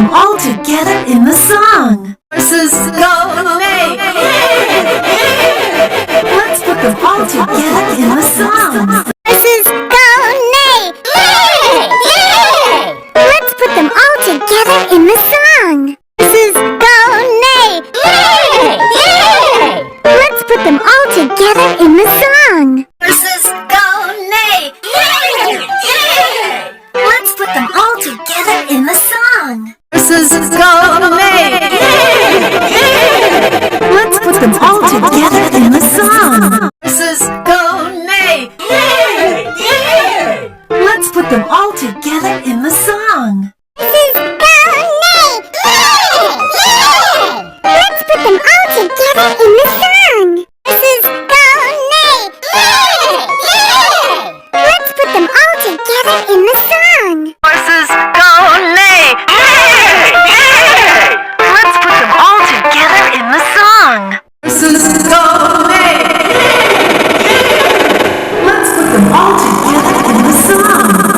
them all together in the song. Horses go neigh. Let's put them all together in the song. Horses go neigh. Let's put them all together in the song. Horses go neigh. Let's put them all together in the song. Horses go neigh. Let's put them all together in the song. Horses go neigh. Let's put them all together in the song. Horses go neigh. Let's put them all together in the song. Horses go neigh. Let's put them all together in the song. Horses go neigh. Let's put them all together in the song.